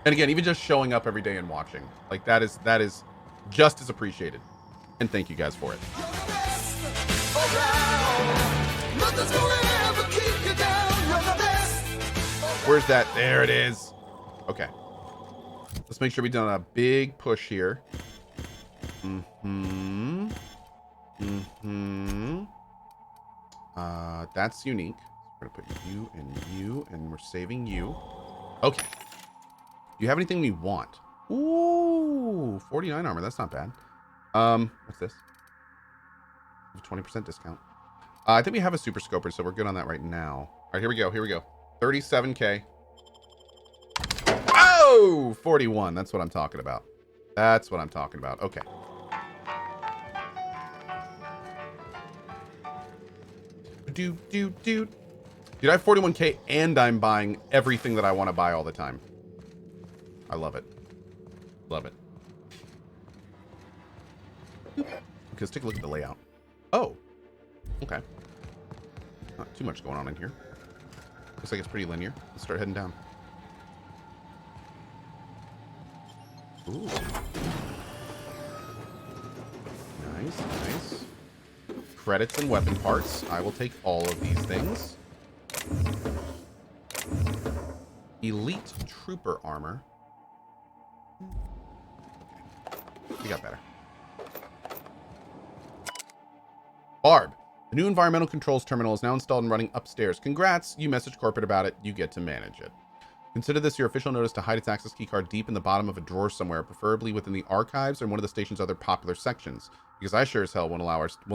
And again, even just showing up every day and watching, like that is just as appreciated. And thank you guys for it. Where's that? There it is. Okay. Let's make sure we've done a big push here. That's unique. We're gonna put you, and we're saving you. Okay. Do you have anything we want? Ooh, 49 armor. That's not bad. What's this? 20% discount. I think we have a super scoper, so we're good on that right now. All right, here we go. 37K. Oh, 41. That's what I'm talking about. Okay. Dude, I have 41K and I'm buying everything that I want to buy all the time. I love it. Okay, let's take a look at the layout. Oh, okay. Not too much going on in here. Looks like it's pretty linear. Let's start heading down. Ooh. Nice. Credits and weapon parts. I will take all of these things. Elite trooper armor. Okay. We got better. Barb. The new environmental controls terminal is now installed and running upstairs. Congrats. You message corporate about it. You get to manage it. Consider this your official notice to hide its access keycard deep in the bottom of a drawer somewhere, preferably within the archives or one of the station's other popular sections, because I sure as hell will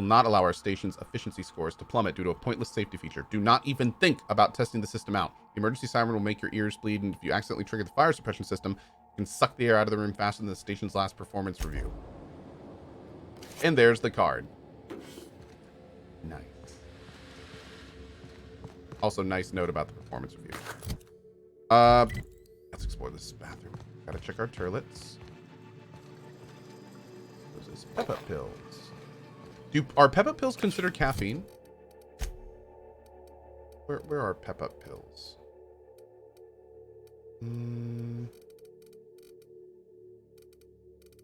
not allow our station's efficiency scores to plummet due to a pointless safety feature. Do not even think about testing the system out. The emergency siren will make your ears bleed, and if you accidentally trigger the fire suppression system, it can suck the air out of the room faster than the station's last performance review. And there's the card. Nice. Also, nice note about the performance review. Let's explore this bathroom. Gotta check our toilets. Those is pep-up pills. Are pep-up pills considered caffeine? Where are pep-up pills?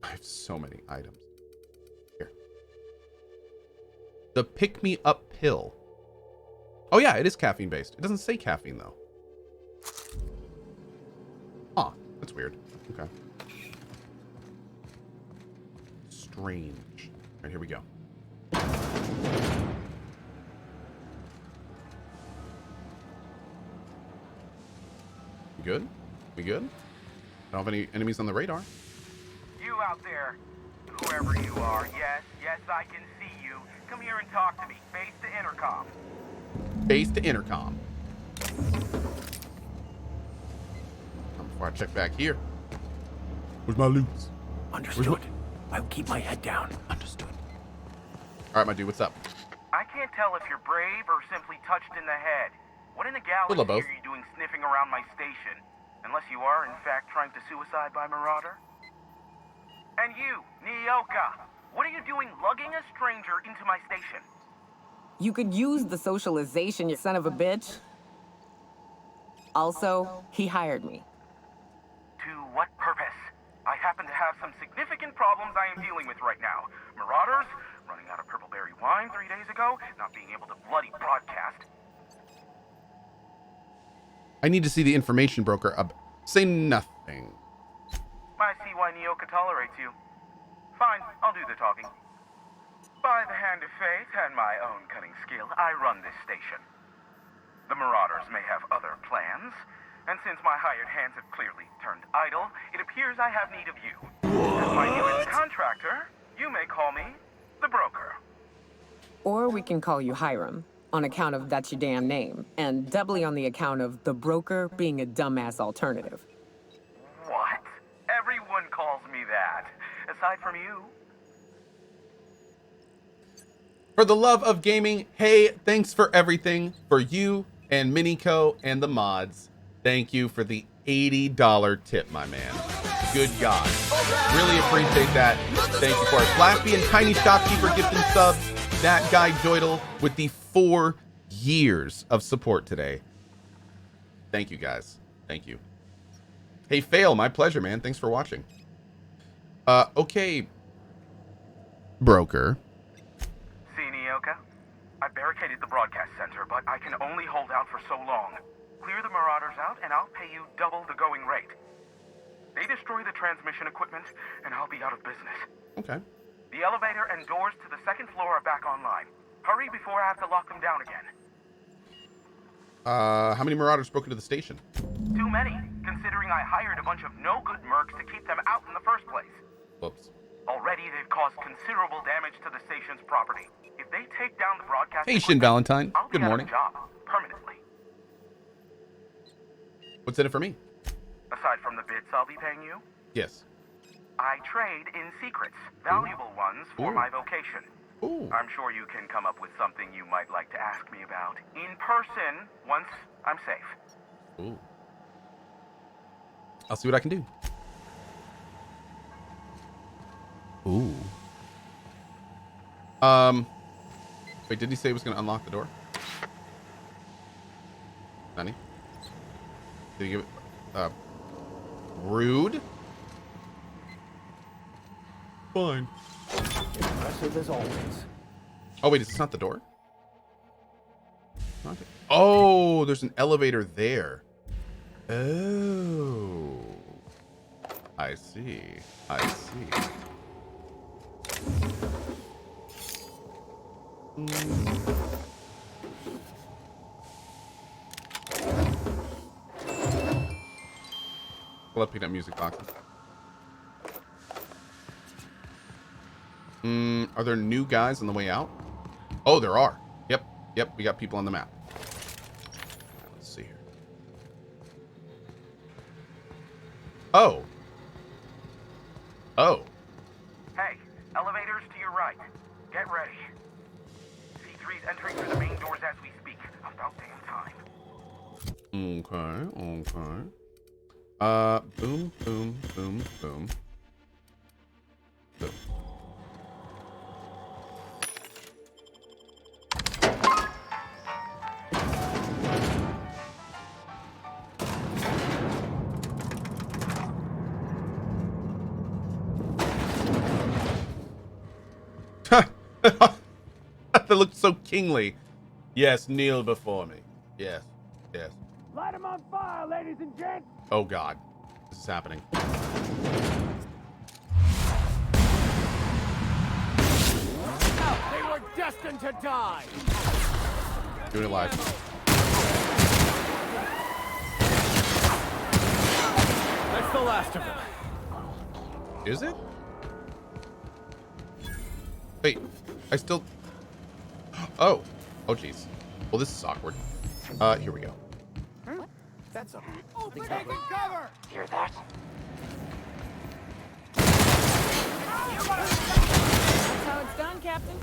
I have so many items. Here. The pick-me-up pill. Oh yeah, it is caffeine based. It doesn't say caffeine though. Huh, that's weird. Okay. Strange. All right, here we go. We good? We good? I don't have any enemies on the radar. You out there, whoever you are, yes, I can see you. Come here and talk to me. Face to intercom. Face to intercom. Before I check back here. Where's my loot? Understood. I'll keep my head down. Understood. All right, my dude, what's up? I can't tell if you're brave or simply touched in the head. What in the galaxy are you doing sniffing around my station? Unless you are, in fact, trying to suicide by Marauder? And you, Nyoka, what are you doing lugging a stranger into my station? You could use the socialization, you son of a bitch. Also, he hired me. To what purpose? I happen to have some significant problems I am dealing with right now. Marauders, running out of purple berry wine 3 days ago, not being able to bloody broadcast. I need to see the information broker up. Say nothing. I see why Nyoka tolerates you. Fine, I'll do the talking. By the hand of fate and my own cunning skill, I run this station. The Marauders may have other plans, and since my hired hands have clearly turned idle, it appears I have need of you. As my newest contractor, you may call me the broker. Or we can call you Hiram, on account of that's your damn name, and doubly on the account of the broker being a dumbass alternative. What? Everyone calls me that, aside from you. For the love of gaming, hey, thanks for everything. For you and Minico and the mods, thank you for the $80 tip, my man. Good God. Really appreciate that. Thank you for it. Flappy and Tiny Shopkeeper gifting subs. That guy Doidle with the 4 years of support today. Thank you, guys. Thank you. Hey, Fail, my pleasure, man. Thanks for watching. Okay. Broker. See, Nyoka? I barricaded the broadcast center, but I can only hold out for so long. Clear the Marauders out, and I'll pay you double the going rate. They destroy the transmission equipment, and I'll be out of business. Okay. The elevator and doors to the second floor are back online. Hurry before I have to lock them down again. How many Marauders broke into the station? Too many, considering I hired a bunch of no-good mercs to keep them out in the first place. Whoops. Already, they've caused considerable damage to the station's property. If they take down the broadcast Hey, Shin equipment, Valentine. I'll be Good out morning. of a job permanently. What's in it for me? Aside from the bits I'll be paying you, Yes. I trade in secrets, valuable ones for Ooh. my vocation. Ooh. I'm sure you can come up with something you might like to ask me about in person once I'm safe. Ooh. I'll see what I can do. Ooh. Wait, did he say he was going to unlock the door? Sonny? Did he give it, rude? Fine. Impressive as always. Oh, wait, it's not the door? Not it. Oh, there's an elevator there. Oh. I see. I see. I love picking up music boxes. Are there new guys on the way out? Oh, there are. Yep. Yep, we got people on the map. Let's see here. Oh. Oh. Hey, elevators to your right. Get ready. C3's entering through the main doors as we speak. About damn time. Okay, boom, boom, boom, boom. Boom. That looked so kingly. Yes, kneel before me. Yes, yes. Light them on fire, ladies and gents! Oh God, this is happening. They were destined to die! Doing it live. That's the last of them. Is it? Wait, I still... Oh. Oh, jeez. Well, this is awkward. Here we go. That's a... Hear that? That's how it's done, Captain.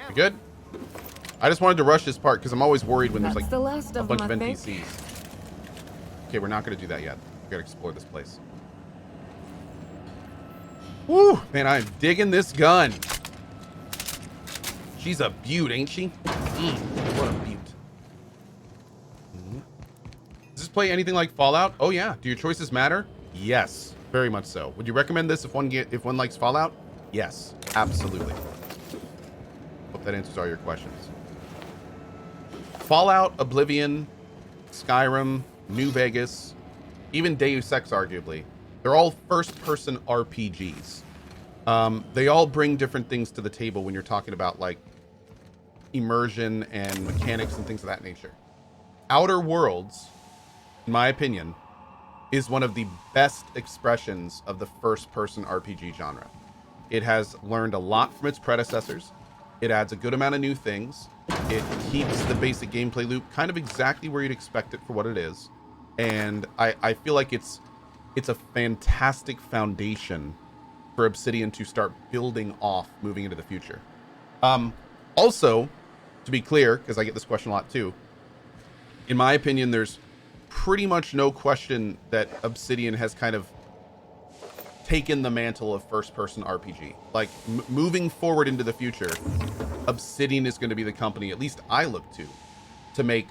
You good? I just wanted to rush this part because I'm always worried when there's That's like the last a of bunch them, of I think. NPCs. Okay, we're not going to do that yet. We got to explore this place. Woo! Man, I'm digging this gun. She's a beaut, ain't she? What a beaut. Does this play anything like Fallout? Oh yeah. Do your choices matter? Yes, very much so. Would you recommend this if one likes Fallout? Yes, absolutely. Hope that answers all your questions. Fallout, Oblivion, Skyrim, New Vegas, even Deus Ex, arguably. They're all first-person RPGs. They all bring different things to the table when you're talking about like immersion and mechanics and things of that nature. Outer Worlds, in my opinion, is one of the best expressions of the first-person RPG genre. It has learned a lot from its predecessors. It adds a good amount of new things. It keeps the basic gameplay loop kind of exactly where you'd expect it for what it is. And I feel like it's a fantastic foundation for Obsidian to start building off moving into the future. Also, to be clear, because I get this question a lot too, in my opinion, there's pretty much no question that Obsidian has kind of taken the mantle of first-person RPG. Like, moving forward into the future, Obsidian is going to be the company, at least I look to make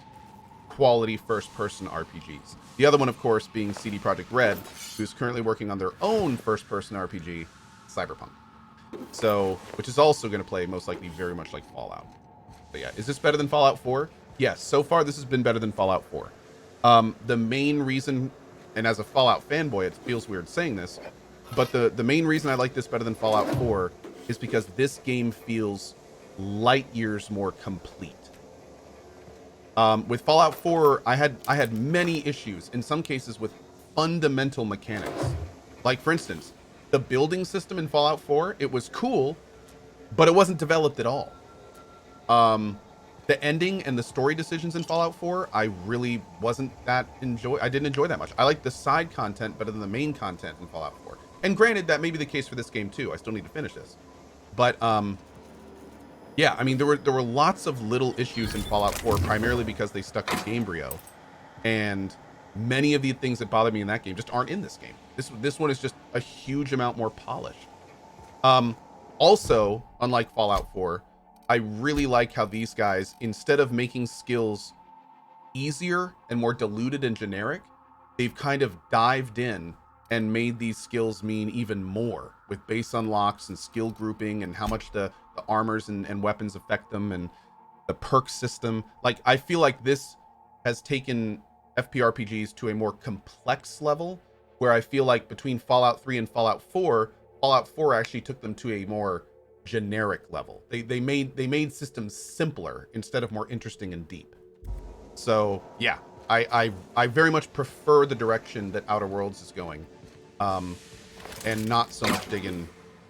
quality first-person RPGs. The other one, of course, being CD Projekt Red, who's currently working on their own first-person RPG, Cyberpunk. So, which is also going to play most likely very much like Fallout. But yeah, is this better than Fallout 4? Yes, so far this has been better than Fallout 4. The main reason, and as a Fallout fanboy, it feels weird saying this, but the main reason I like this better than Fallout 4 is because this game feels light years more complete. With Fallout 4, I had many issues, in some cases with fundamental mechanics. Like, for instance, the building system in Fallout 4, it was cool, but it wasn't developed at all. The ending and the story decisions in Fallout 4, I really I didn't enjoy that much. I like the side content better than the main content in Fallout 4. And granted, that may be the case for this game too. I still need to finish this. But, yeah, I mean, there were lots of little issues in Fallout 4, primarily because they stuck with Gamebryo. And many of the things that bothered me in that game just aren't in this game. This one is just a huge amount more polished. Also, unlike Fallout 4, I really like how these guys, instead of making skills easier and more diluted and generic, they've kind of dived in and made these skills mean even more, with base unlocks and skill grouping and how much the armors and weapons affect them and the perk system. Like, I feel like this has taken FPRPGs to a more complex level, where I feel like between Fallout 3 and Fallout 4 actually took them to a more generic level. They made systems simpler instead of more interesting and deep. So yeah, I very much prefer the direction that Outer Worlds is going, and not so much digging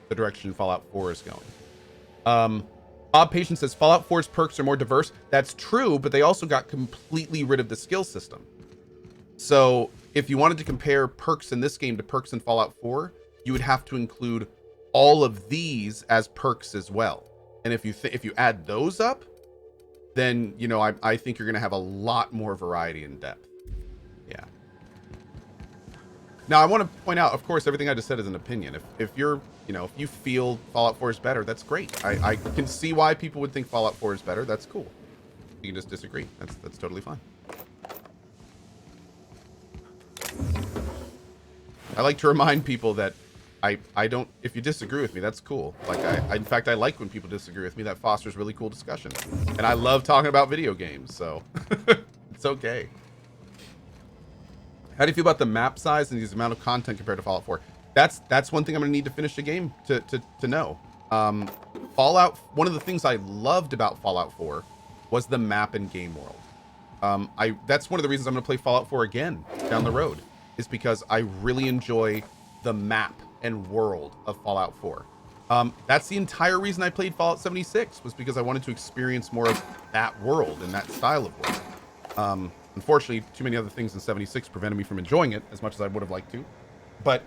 the direction Fallout 4 is going. Bob Patience says Fallout 4's perks are more diverse. That's true, but they also got completely rid of the skill system. So if you wanted to compare perks in this game to perks in Fallout 4, you would have to include all of these as perks as well. And if you add those up, then, you know, I think you're going to have a lot more variety and depth. Yeah. Now, I want to point out, of course, everything I just said is an opinion. If you're, you know, if you feel Fallout 4 is better, that's great. I can see why people would think Fallout 4 is better. That's cool. You can just disagree. That's totally fine. I like to remind people that I don't, if you disagree with me, that's cool. Like, in fact, I like when people disagree with me. That fosters really cool discussion. And I love talking about video games, so it's okay. How do you feel about the map size and the amount of content compared to Fallout 4? That's one thing I'm gonna need to finish the game to know. Fallout, one of the things I loved about Fallout 4 was the map and game world. That's one of the reasons I'm gonna play Fallout 4 again down the road, is because I really enjoy the map and world of Fallout 4. That's the entire reason I played Fallout 76, was because I wanted to experience more of that world and that style of world. Unfortunately, too many other things in 76 prevented me from enjoying it as much as I would have liked to. But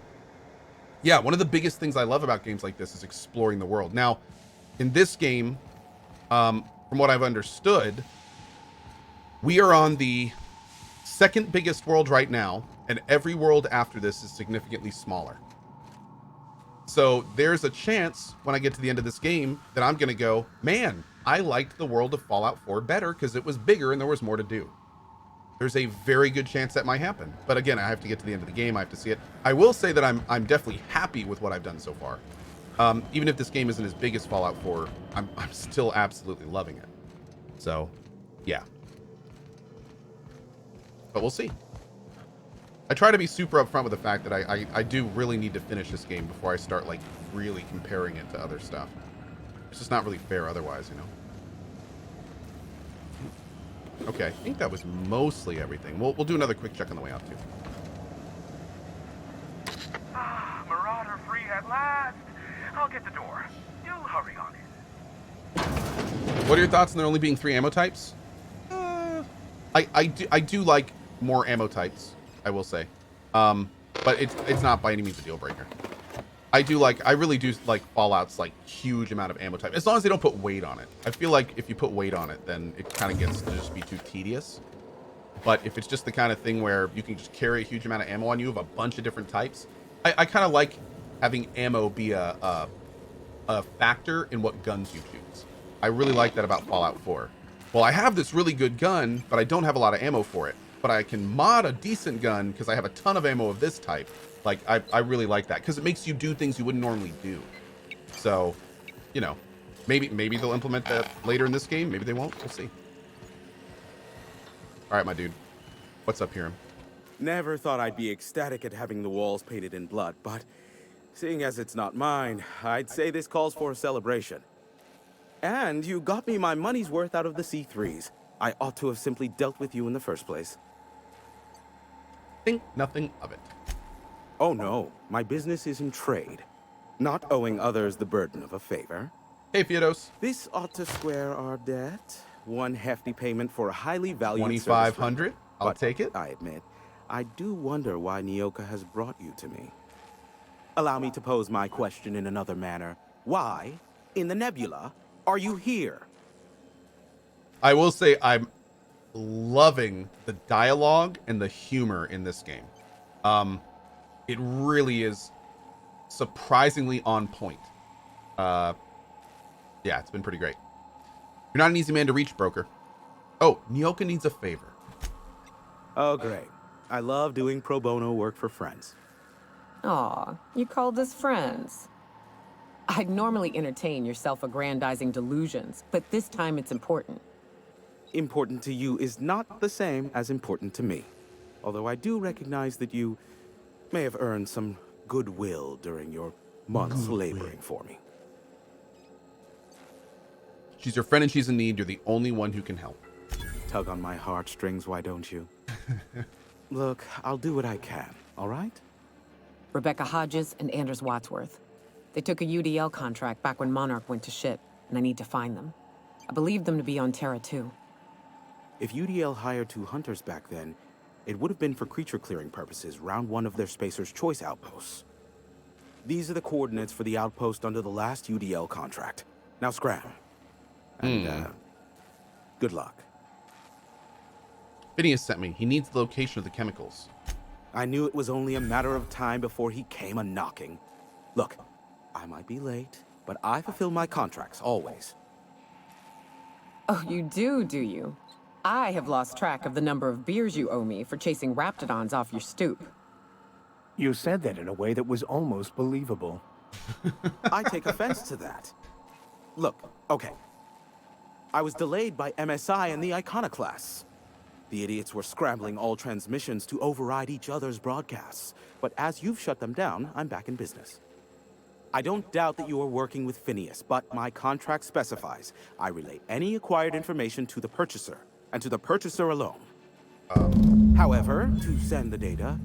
yeah, one of the biggest things I love about games like this is exploring the world. Now, in this game, from what I've understood, we are on the second biggest world right now, and every world after this is significantly smaller. So there's a chance when I get to the end of this game that I'm going to go, man, I liked the world of Fallout 4 better because it was bigger and there was more to do. There's a very good chance that might happen. But again, I have to get to the end of the game. I have to see it. I will say that I'm definitely happy with what I've done so far. Even if this game isn't as big as Fallout 4, I'm still absolutely loving it. So, yeah. But we'll see. I try to be super upfront with the fact that I do really need to finish this game before I start, like, really comparing it to other stuff. It's just not really fair otherwise, you know? Okay, I think that was mostly everything. We'll do another quick check on the way out, too. Ah, Marauder free at last. I'll get the door. You hurry on it. What are your thoughts on there only being 3 ammo types? I do like more ammo types, I will say. But it's not by any means a deal breaker. I really do like Fallout's like huge amount of ammo type, as long as they don't put weight on it. I feel like if you put weight on it, then it kind of gets to just be too tedious. But if it's just the kind of thing where you can just carry a huge amount of ammo on you of a bunch of different types, I kind of like having ammo be a factor in what guns you choose. I really like that about Fallout 4. well, I have this really good gun, but I don't have a lot of ammo for it. But I can mod a decent gun because I have a ton of ammo of this type. Like, I really like that because it makes you do things you wouldn't normally do. So, you know, maybe they'll implement that later in this game. Maybe they won't. We'll see. All right, my dude. What's up, Hiram? Never thought I'd be ecstatic at having the walls painted in blood, but seeing as it's not mine, I'd say this calls for a celebration. And you got me my money's worth out of the C3s. I ought to have simply dealt with you in the first place. Think nothing of it. Oh no, my business is in trade, not owing others the burden of a favor. Hey, Fiodos. This ought to square our debt. One hefty payment for a highly valued service. 2,500. I'll But take it. I admit, I do wonder why Nyoka has brought you to me. Allow me to pose my question in another manner. Why, in the nebula, are you here? I will say I'm loving the dialogue and the humor in this game. It really is surprisingly on point. Yeah, it's been pretty great. You're not an easy man to reach, broker. Oh, Nyoka needs a favor. Oh, great. I love doing pro bono work for friends. Aw, you called us friends. I'd normally entertain your self-aggrandizing delusions, but this time it's important. Important to you is not the same as important to me. Although I do recognize that you may have earned some goodwill during your months laboring for me. She's your friend and she's in need. You're the only one who can help. Tug on my heartstrings, why don't you? Look, I'll do what I can, all right? Rebecca Hodges and Anders Wadsworth. They took a UDL contract back when Monarch went to shit, and I need to find them. I believe them to be on Terra 2. If UDL hired 2 hunters back then, it would have been for creature clearing purposes round one of their Spacer's Choice outposts. These are the coordinates for the outpost under the last UDL contract. Now scram. And, good luck. Phineas sent me. He needs the location of the chemicals. I knew it was only a matter of time before he came a-knocking. Look, I might be late, but I fulfill my contracts, always. Oh, you do you? I have lost track of the number of beers you owe me for chasing raptidons off your stoop. You said that in a way that was almost believable. I take offense to that. Look, okay. I was delayed by MSI and the Iconoclasts. The idiots were scrambling all transmissions to override each other's broadcasts. But as you've shut them down, I'm back in business. I don't doubt that you are working with Phineas, but my contract specifies I relay any acquired information to the purchaser, and to the purchaser alone. However, to send the data,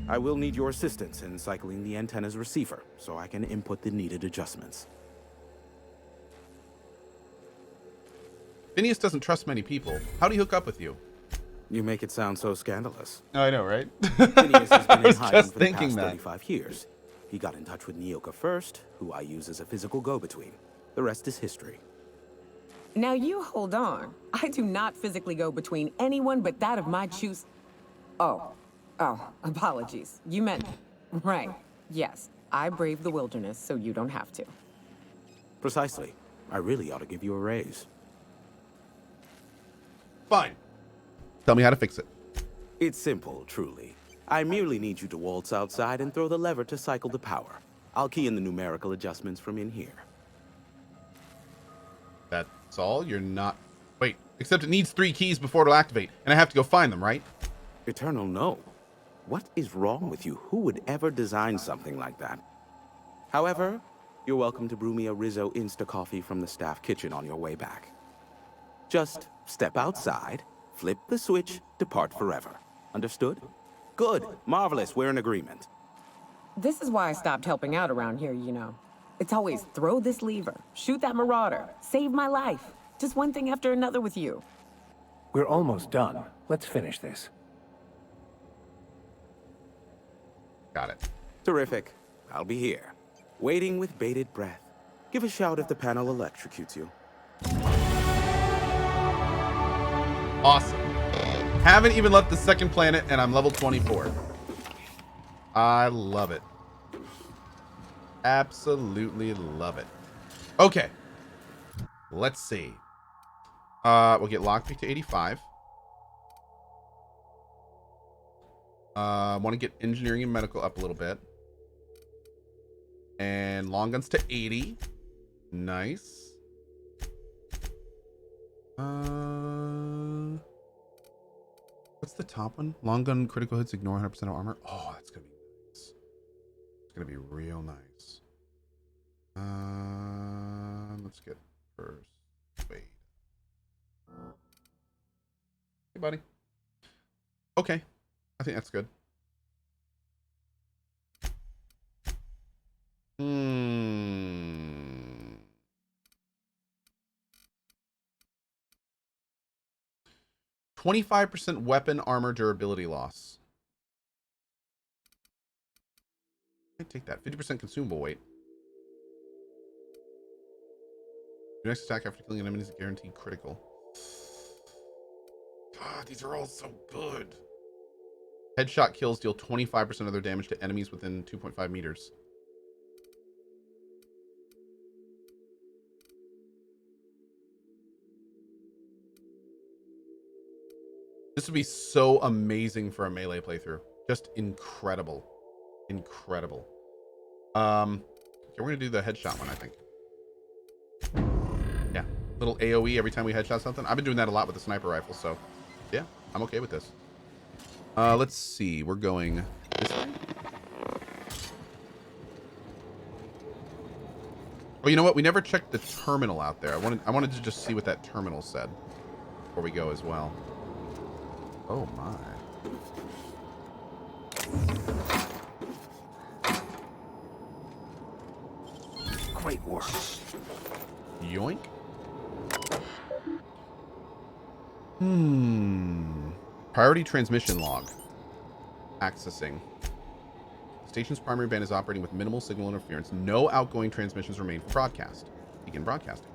I will need your assistance in cycling the antenna's receiver, so I can input the needed adjustments. Phineas doesn't trust many people. How do you hook up with you? You make it sound so scandalous. I know, right? Phineas has been I in was hiding just for the thinking past that. 35 years. He got in touch with Nyoka first, who I use as a physical go-between. The rest is history. Now you hold on. I do not physically go between anyone but that of my choose. Oh, apologies. You meant, right. Yes, I braved the wilderness so you don't have to. Precisely. I really ought to give you a raise. Fine. Tell me how to fix it. It's simple, truly. I merely need you to waltz outside and throw the lever to cycle the power. I'll key in the numerical adjustments from in here. That's all? You're not... Wait, except it needs 3 keys before it'll activate, and I have to go find them, right? Eternal, no. What is wrong with you? Who would ever design something like that? However, you're welcome to brew me a Rizzo Insta-Coffee from the staff kitchen on your way back. Just step outside, flip the switch, depart forever. Understood? Good. Marvelous. We're in agreement. This is why I stopped helping out around here, you know. It's always throw this lever, shoot that marauder, save my life. Just one thing after another with you. We're almost done. Let's finish this. Got it. Terrific. I'll be here, waiting with bated breath. Give a shout if the panel electrocutes you. Awesome. Haven't even left the second planet, and I'm level 24. I love it. Absolutely love it. Okay. Let's see. We'll get lockpick to 85. Want to get engineering and medical up a little bit. And long guns to 80. Nice. What's the top one? Long gun critical hits ignore 100% of armor. Oh, that's gonna be nice. It's gonna be real nice. Let's get first. Wait. Hey, buddy. Okay, I think that's good. 25% weapon armor durability loss. I take that. 50% consumable weight. Your next attack after killing an enemy is guaranteed critical. God, these are all so good. Headshot kills deal 25% of their damage to enemies within 2.5 meters. This would be so amazing for a melee playthrough. Just incredible. Incredible. Okay, we're gonna do the headshot one, I think. Yeah. Little AoE every time we headshot something. I've been doing that a lot with the sniper rifle, so yeah, I'm okay with this. Let's see. We're going this way. Oh, you know what? We never checked the terminal out there. I wanted to just see what that terminal said before we go as well. Oh my. Great work. Yoink. Priority transmission log. Accessing. Station's primary band is operating with minimal signal interference. No outgoing transmissions remain for broadcast. Begin broadcasting.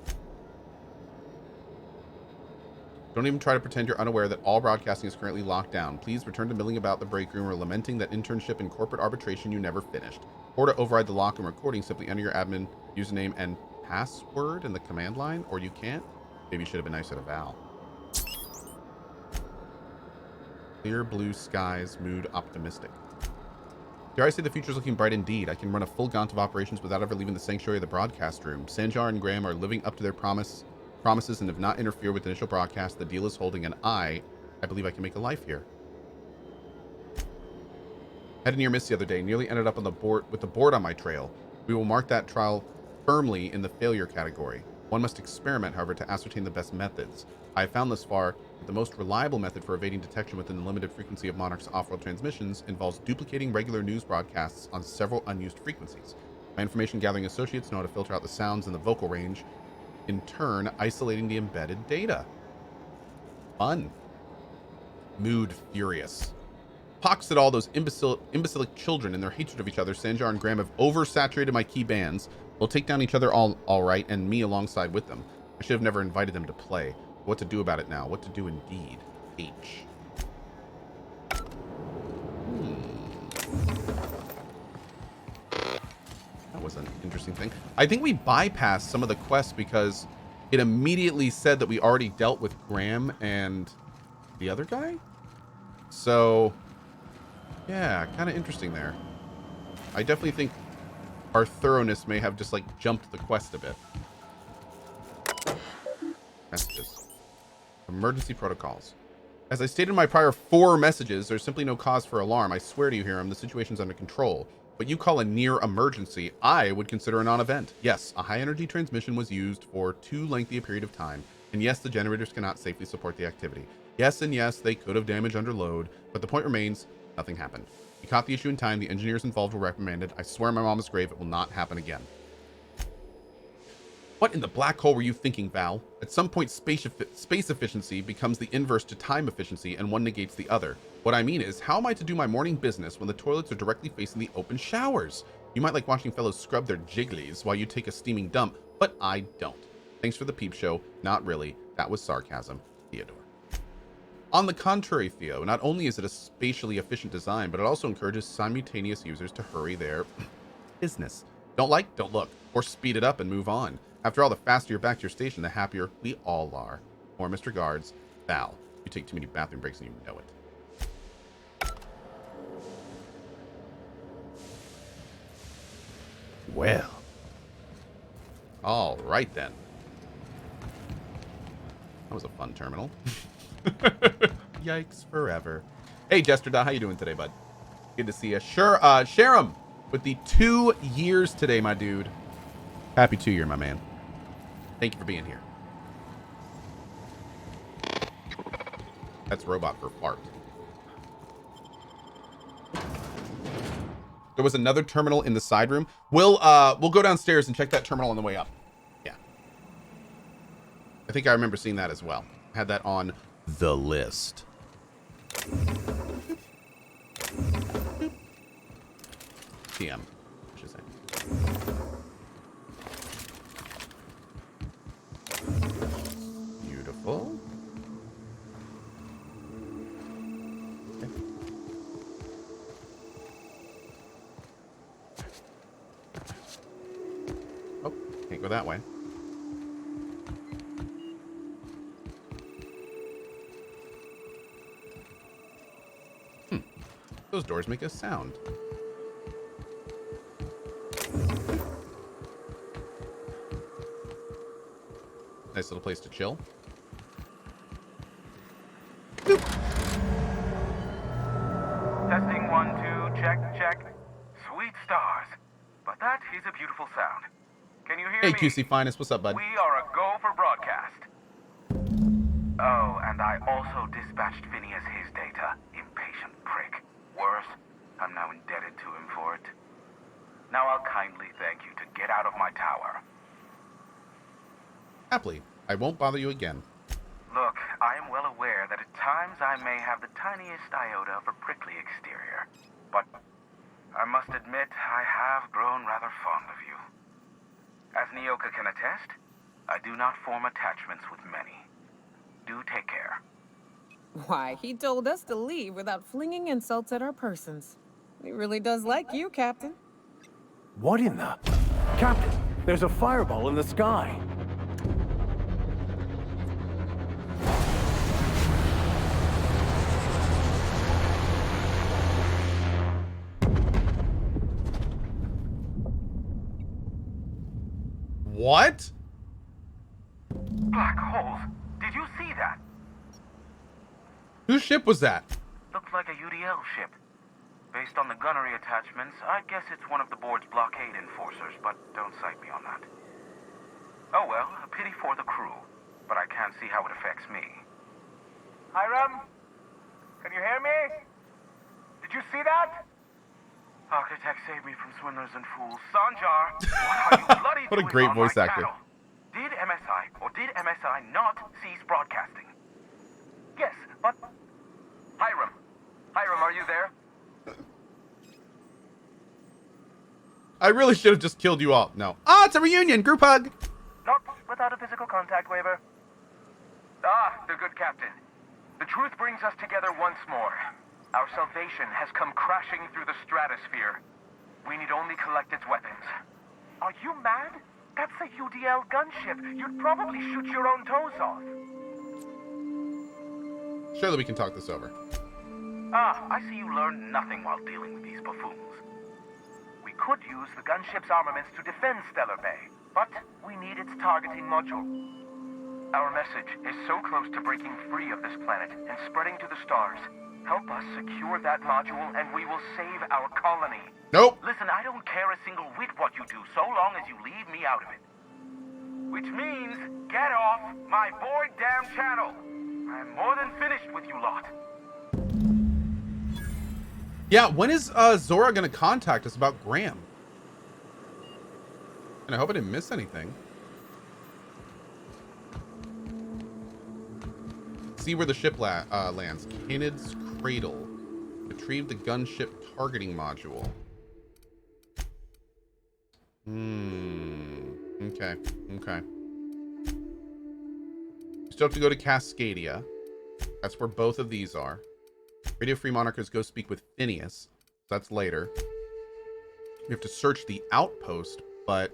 Don't even try to pretend you're unaware that all broadcasting is currently locked down. Please return to milling about the break room or lamenting that internship in corporate arbitration you never finished. Or to override the lock and recording, simply enter your admin username and password in the command line, or you can't. Maybe you should have been nicer to Val. Clear blue skies, mood optimistic. Dare I say the future's looking bright indeed. I can run a full gaunt of operations without ever leaving the sanctuary of the broadcast room. Sanjar and Graham are living up to their promises and have not interfered with the initial broadcast. The deal is holding, and I believe I can make a life here. Had a near miss the other day. Nearly ended up on the board with the board on my trail. We will mark that trial firmly in the failure category. One must experiment, however, to ascertain the best methods. I have found thus far that the most reliable method for evading detection within the limited frequency of Monarch's off-world transmissions involves duplicating regular news broadcasts on several unused frequencies. My information gathering associates know how to filter out the sounds in the vocal range, in turn isolating the embedded data. Fun. Mood furious. Pox at all those imbecilic children and their hatred of each other. Sanjar and Graham have oversaturated my key bands. They'll take down each other all right, and me alongside with them. I should have never invited them to play. What to do about it now? What to do indeed? H. That was an interesting thing. I think we bypassed some of the quests because it immediately said that we already dealt with Graham and the other guy. So, yeah, kind of interesting there. I definitely think our thoroughness may have just like jumped the quest a bit. Messages. Emergency protocols. As I stated in my prior 4 messages, there's simply no cause for alarm. I swear to you, Hiram, the situation's under control. What you call a near emergency, I would consider a non-event. Yes, a high-energy transmission was used for too lengthy a period of time. And yes, the generators cannot safely support the activity. Yes, and yes, they could have damaged under load. But the point remains, nothing happened. We caught the issue in time. The engineers involved were reprimanded. I swear on my mama's grave, it will not happen again. What in the black hole were you thinking, Val? At some point, space efficiency becomes the inverse to time efficiency, and one negates the other. What I mean is, how am I to do my morning business when the toilets are directly facing the open showers? You might like watching fellows scrub their jigglies while you take a steaming dump, but I don't. Thanks for the peep show. Not really. That was sarcasm. Theodore. On the contrary, Theo, not only is it a spatially efficient design, but it also encourages simultaneous users to hurry their business. Don't like, don't look, or speed it up and move on. After all, the faster you're back to your station, the happier we all are. Or Mr. Guards, Val. You take too many bathroom breaks and you know it. Well. All right, then. That was a fun terminal. Yikes forever. Hey, Jester, how you doing today, bud? Good to see you. Sure, Sharam with the 2 years today, my dude. Happy 2 year, my man. Thank you for being here. That's robot for fart. There was another terminal in the side room. We'll go downstairs and check that terminal on the way up. Yeah. I think I remember seeing that as well. Had that on the list. TM, I should say. Beautiful. Okay. Oh, can't go that way. Those doors make a sound. Nice little place to chill. Boop. Testing 1, 2, check, check. Sweet stars. But that is a beautiful sound. Can you hear Hey, me? QC Finest, what's up, bud? We are a go for broadcast. Oh, and I also dispatched Phineas his data. Impatient prick. Worse, I'm now indebted to him for it. Now I'll kindly thank you to get out of my tower. Happily. I won't bother you again. Look, I am well aware that at times I may have the tiniest iota of a prickly exterior. But I must admit I have grown rather fond of you. As Nyoka can attest, I do not form attachments with many. Do take care. Why, he told us to leave without flinging insults at our persons. He really does like you, Captain. What in the... Captain, there's a fireball in the sky. What? Black holes. Did you see that? Whose ship was that? Looked like a UDL ship. Based on the gunnery attachments, I guess it's one of the board's blockade enforcers, but don't cite me on that. Oh well, a pity for the crew, but I can't see how it affects me. Hiram? Can you hear me? Did you see that? Architect saved me from swindlers and fools. Sanjar, what are you bloody What a doing great on voice my actor. channel? Did MSI or did MSI not cease broadcasting? Yes, but... Hiram, are you there? I really should have just killed you all. No. Ah, it's a reunion. Group hug. Not without a physical contact waiver. Ah, the good captain. The truth brings us together once more. Our salvation has come crashing through the stratosphere. We need only collect its weapons. Are you mad? That's a UDL gunship. You'd probably shoot your own toes off. Surely we can talk this over. Ah, I see you learned nothing while dealing with these buffoons. We could use the gunship's armaments to defend Stellar Bay, but we need its targeting module. Our message is so close to breaking free of this planet and spreading to the stars. Help us secure that module and we will save our colony. Nope. Listen, I don't care a single whit what you do, so long as you leave me out of it. Which means, get off my boy damn channel. I'm more than finished with you lot. Yeah, when is Zora gonna contact us about Graham? And I hope I didn't miss anything. See where the ship lands. Canid's Cradle. Retrieve the gunship targeting module. Okay. Okay. Still have to go to Cascadia. That's where both of these are. Radio Free Monarchers go speak with Phineas. That's later. We have to search the outpost, but...